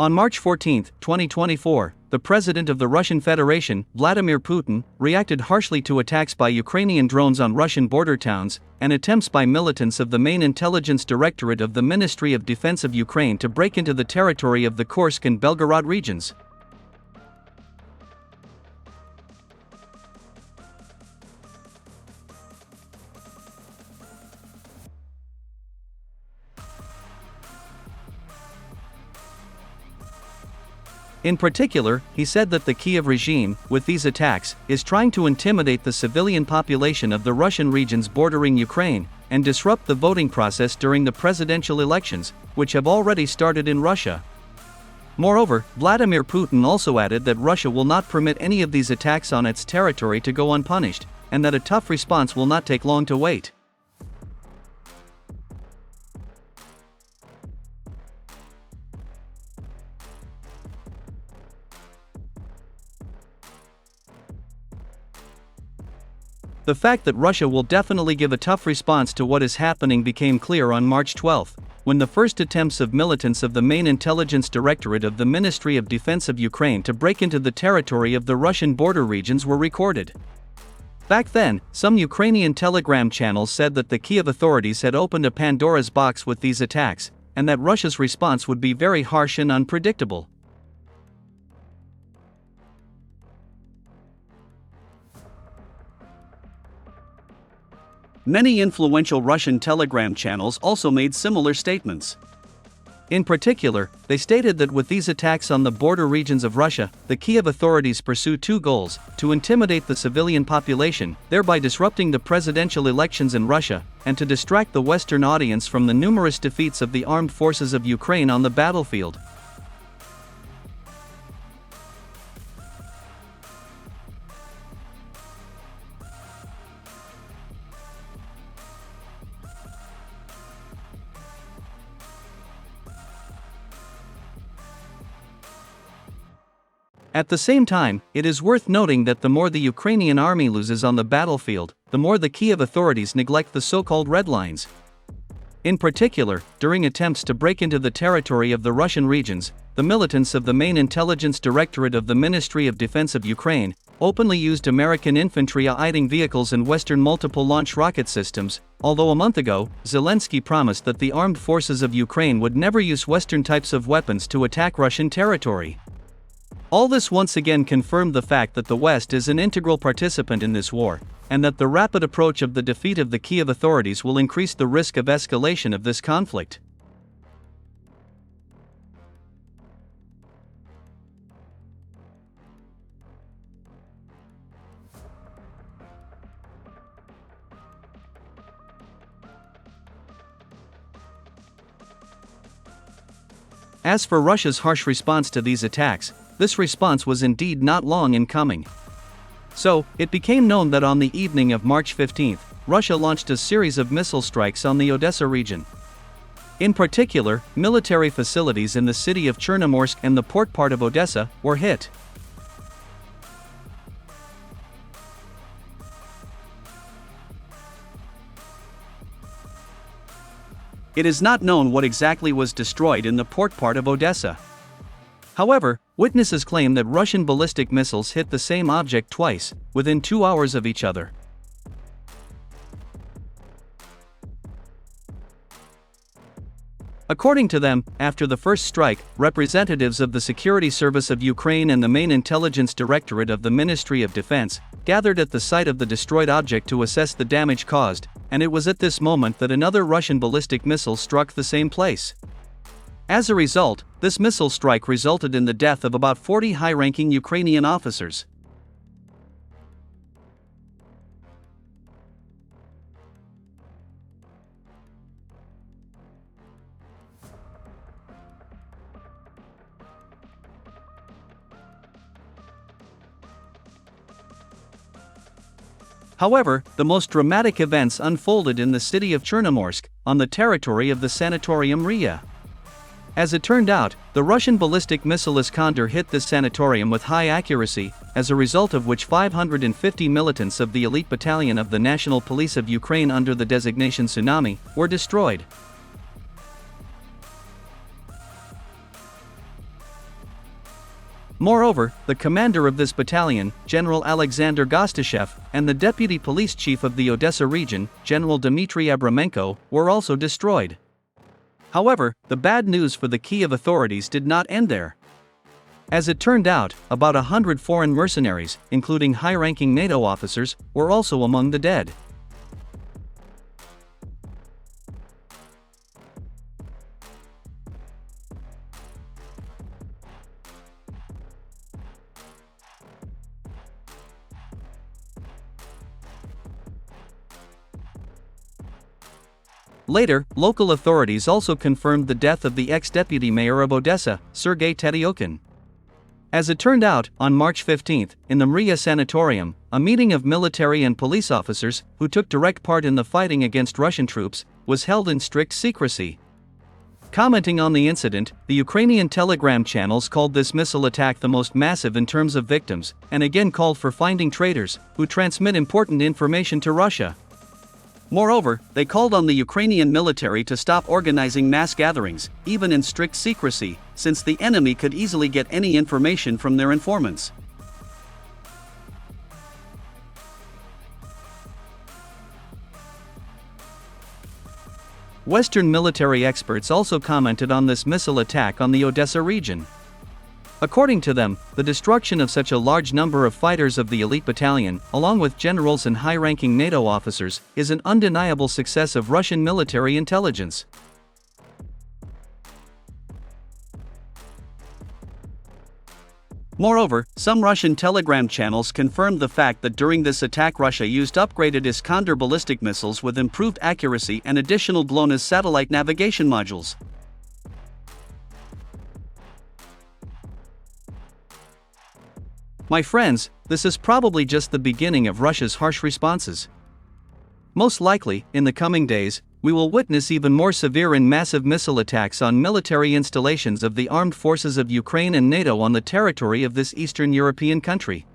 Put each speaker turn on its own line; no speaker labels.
On March 14, 2024, the President of the Russian Federation, Vladimir Putin, reacted harshly to attacks by Ukrainian drones on Russian border towns and attempts by militants of the main intelligence directorate of the Ministry of Defense of Ukraine to break into the territory of the Kursk and Belgorod regions. In particular, he said that the Kiev regime, with these attacks, is trying to intimidate the civilian population of the Russian regions bordering Ukraine, and disrupt the voting process during the presidential elections, which have already started in Russia. Moreover, Vladimir Putin also added that Russia will not permit any of these attacks on its territory to go unpunished, and that a tough response will not take long to wait. The fact that Russia will definitely give a tough response to what is happening became clear on March 12, when the first attempts of militants of the main intelligence directorate of the Ministry of Defense of Ukraine to break into the territory of the Russian border regions were recorded. Back then, some Ukrainian telegram channels said that the Kiev authorities had opened a Pandora's box with these attacks, and that Russia's response would be very harsh and unpredictable. Many influential Russian telegram channels also made similar statements. In particular, they stated that with these attacks on the border regions of Russia, the Kiev authorities pursue two goals: to intimidate the civilian population, thereby disrupting the presidential elections in Russia, and to distract the Western audience from the numerous defeats of the armed forces of Ukraine on the battlefield. At the same time, it is worth noting that the more the Ukrainian army loses on the battlefield, the more the Kiev authorities neglect the so-called red lines. In particular, during attempts to break into the territory of the Russian regions, the militants of the main intelligence directorate of the Ministry of Defense of Ukraine openly used American infantry fighting vehicles and Western multiple-launch rocket systems, although a month ago, Zelensky promised that the armed forces of Ukraine would never use Western types of weapons to attack Russian territory. All this once again confirmed the fact that the West is an integral participant in this war, and that the rapid approach of the defeat of the Kiev authorities will increase the risk of escalation of this conflict. As for Russia's harsh response to these attacks, this response was indeed not long in coming. So, it became known that on the evening of March 15, Russia launched a series of missile strikes on the Odessa region. In particular, military facilities in the city of Chernomorsk and the port part of Odessa were hit. It is not known what exactly was destroyed in the port part of Odessa. However, witnesses claim that Russian ballistic missiles hit the same object twice, within 2 hours of each other. According to them, after the first strike, representatives of the Security Service of Ukraine and the main intelligence directorate of the Ministry of Defense gathered at the site of the destroyed object to assess the damage caused, and it was at this moment that another Russian ballistic missile struck the same place. As a result, this missile strike resulted in the death of about 40 high-ranking Ukrainian officers. However, the most dramatic events unfolded in the city of Chernomorsk, on the territory of the sanatorium RIA. As it turned out, the Russian ballistic missile ISKANDER hit this sanatorium with high accuracy, as a result of which 550 militants of the elite battalion of the National Police of Ukraine under the designation Tsunami were destroyed. Moreover, the commander of this battalion, General Alexander Gostashev, and the deputy police chief of the Odessa region, General Dmitry Abramenko, were also destroyed. However, the bad news for the Kiev authorities did not end there. As it turned out, about 100 foreign mercenaries, including high-ranking NATO officers, were also among the dead. Later, local authorities also confirmed the death of the ex-deputy mayor of Odessa, Sergei Teryokhin. As it turned out, on March 15, in the Mriya Sanatorium, a meeting of military and police officers, who took direct part in the fighting against Russian troops, was held in strict secrecy. Commenting on the incident, the Ukrainian telegram channels called this missile attack the most massive in terms of victims, and again called for finding traitors, who transmit important information to Russia. Moreover, they called on the Ukrainian military to stop organizing mass gatherings, even in strict secrecy, since the enemy could easily get any information from their informants. Western military experts also commented on this missile attack on the Odessa region. According to them, the destruction of such a large number of fighters of the elite battalion, along with generals and high-ranking NATO officers, is an undeniable success of Russian military intelligence. Moreover, some Russian telegram channels confirmed the fact that during this attack Russia used upgraded ISKANDER ballistic missiles with improved accuracy and additional GLONASS satellite navigation modules. My friends, this is probably just the beginning of Russia's harsh responses. Most likely, in the coming days, we will witness even more severe and massive missile attacks on military installations of the armed forces of Ukraine and NATO on the territory of this Eastern European country.